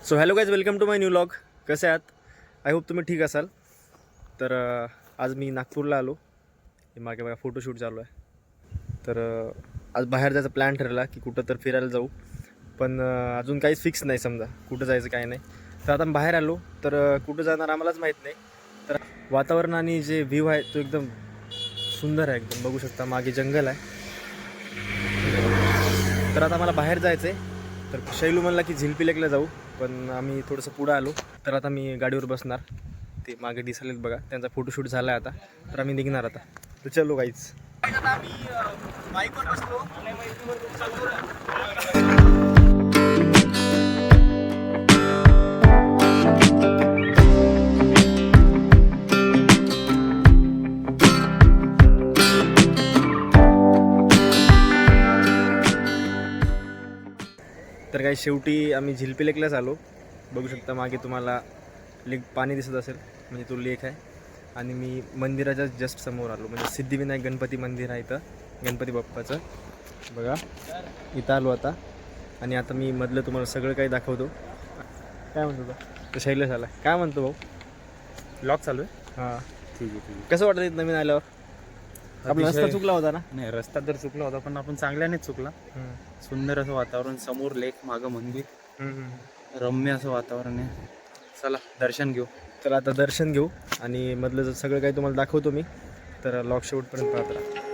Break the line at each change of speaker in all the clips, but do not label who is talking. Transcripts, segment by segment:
So hello guys, welcome to my new vlog. कसे आहात? I hope तुम्ही ठीक असाल. तर आज मी नागपूरला आलो. हे मागे बघा फोटोशूट चालू आहे. तर आज बाहेर जायचा प्लॅन ठरला की कुठं तर फिरायला जाऊ, पण अजून काहीच फिक्स नाही समजा कुठं जायचं काय नाही. तर आता बाहेर आलो तर कुठं जाणार आम्हालाच माहीत नाही. तर वातावरण आणि जे व्ह्यू आहे तो एकदम सुंदर आहे, एकदम बघू शकता. मागे जंगल आहे. तर आता मला बाहेर जायचं आहे. तर शैलू म्हणला की झिलपी लेकला जाऊ, पण आम्ही थोडंसं पुढं आलो. तर आता मी गाडीवर बसणार. ते मागे दिसलेत बघा, त्यांचा फोटोशूट झाला आहे आता. तर आम्ही निघणार आता. तर चलो गाईच. आता आम्ही बाईकवर बसलो. तर काही शेवटी आम्ही झिलपी लेकलाच आलो. बघू शकता मागे तुम्हाला लेक पाणी दिसत असेल, म्हणजे तो लेक आहे. आणि मी मंदिराच्या जस्ट समोर आलो, म्हणजे सिद्धिविनायक गणपती मंदिर आहे इथं, गणपती बाप्पाचं. बघा इथं आलो आता. आणि आता मी मधलं तुम्हाला सगळं काही दाखवतो. काय म्हणतो तो शैलेश आला. काय म्हणतो भाऊ?
ब्लॉग चालू आहे.
हां
ठीक आहे.
कसं वाटतं इथं नवीन आल्यावर? आपला रस्ता चुकला होता ना?
नाही, रस्ता तर चुकला होता, पण आपण चांगल्यानेच चुकला. सुंदर असं वातावरण, समोर लेक, मागं मंदिर, रम्य असं वातावरण आहे. चला दर्शन घेऊ.
तर आता दर्शन घेऊ आणि मधलं सगळं काही तुम्हाला दाखवतो मी. तर लॉक शेवटपर्यंत पाहत राहा.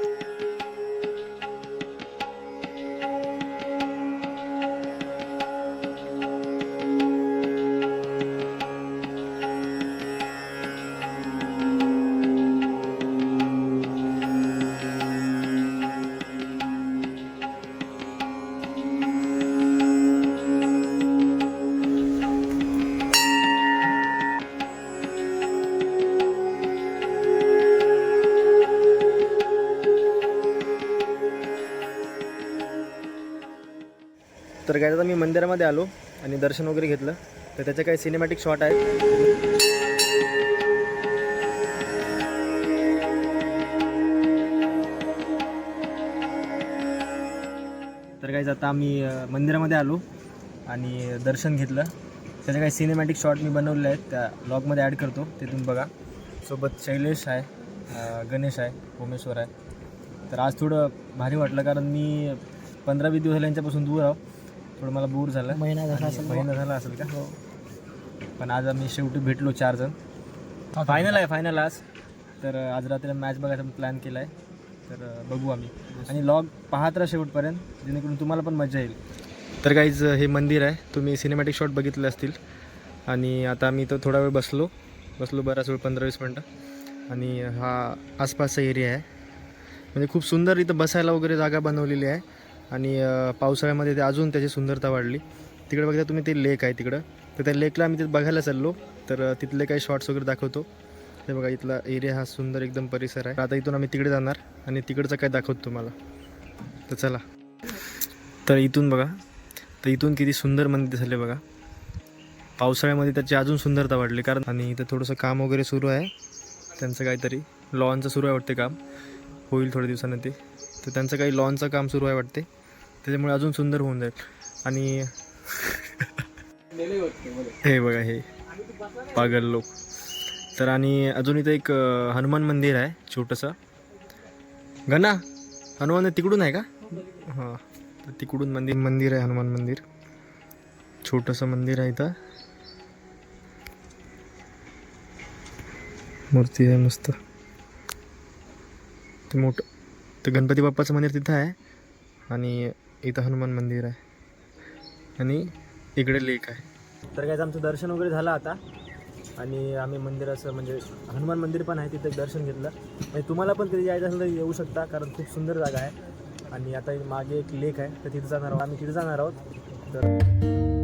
तर काय आता मी मंदिरामध्ये आलो आणि दर्शन वगैरे घेतलं. तर त्याचे काही सिनेमॅटिक शॉट आहेत. तर काय आता आम्ही मंदिरामध्ये आलो आणि दर्शन घेतलं. त्याचे काही सिनेमॅटिक शॉट मी बनवलेले आहेत, त्या ब्लॉगमध्ये ॲड करतो, ते तुम्ही बघा. सोबत शैलेश आहे, गणेश आहे, भोमेश्वर आहे. तर आज थोडं भारी वाटलं, कारण मी 15-20 दिवस यांच्यापासून दूर आहो. थोडं मला बोर झालं. महिना झाला असेल का? हो. पण आज आम्ही शेवटी भेटलो 4 जण. फायनल आज. तर आज रात्री मॅच बघायचा प्लॅन केला आहे. तर बघू आम्ही. आणि लॉग पाहत राहा शेवटपर्यंत, जेणेकरून तुम्हाला पण मजा येईल. तर काहीच हे मंदिर आहे, तुम्ही सिनेमॅटिक शॉट बघितले असतील. आणि आता आम्ही इथं थोडा वेळ बसलो बराच वेळ, 15-20 मिनटं. आणि हा आसपासचा एरिया आहे, म्हणजे खूप सुंदर इथं बसायला वगैरे जागा बनवलेली आहे. आणि पावसाळ्यामध्ये ते अजून त्याची सुंदरता वाढली. तिकडे बघता तुम्ही, ते लेक आहे तिकडं. तर त्या लेकला आम्ही तिथे बघायला चाललो. तर तिथले काही शॉट्स वगैरे दाखवतो. ते बघा, इथला एरिया हा सुंदर एकदम परिसर आहे. आता इथून आम्ही तिकडे जाणार आणि तिकडचं काय दाखवतो तुम्हाला. तर चला. तर इथून बघा, तर इथून किती सुंदर मंदिर झाले बघा. पावसाळ्यामध्ये त्याची अजून सुंदरता वाढली. कारण आणि इथं थोडंसं काम वगैरे सुरू आहे त्यांचं, काहीतरी लॉनचं सुरू आहे वाटते काम. होईल थोड्या दिवसानं ते. तर त्यांचं काही लॉनचं काम सुरू आहे वाटते, त्याच्यामुळे अजून सुंदर होऊन जाईल. आणि हे बघा, हे पागल लोक. तर आणि अजून इथं एक हनुमान मंदिर आहे छोटंसं. गणा, हनुमान तिकडून आहे का? हां, तर तिकडून मंदिर आहे, हनुमान मंदिर. छोटंसं मंदिर आहे इथं. मूर्ती आहे मस्त. ते मोठं, तर गणपती बाप्पाचं मंदिर तिथं आहे. आणि इथं हनुमान मंदिर आहे. आणि इकडे लेक आहे. तर काय, आमचं दर्शन वगैरे झालं आता. आणि आम्ही मंदिराचं, म्हणजे हनुमान मंदिर पण आहे, तिथं दर्शन घेतलं. आणि तुम्हाला पण कधी यायचं असेल तर येऊ शकता, कारण खूप सुंदर जागा आहे. आणि आता मागे एक लेक आहे, तर तिथं जाणार आहोत आम्ही. तिथं जाणार आहोत. तर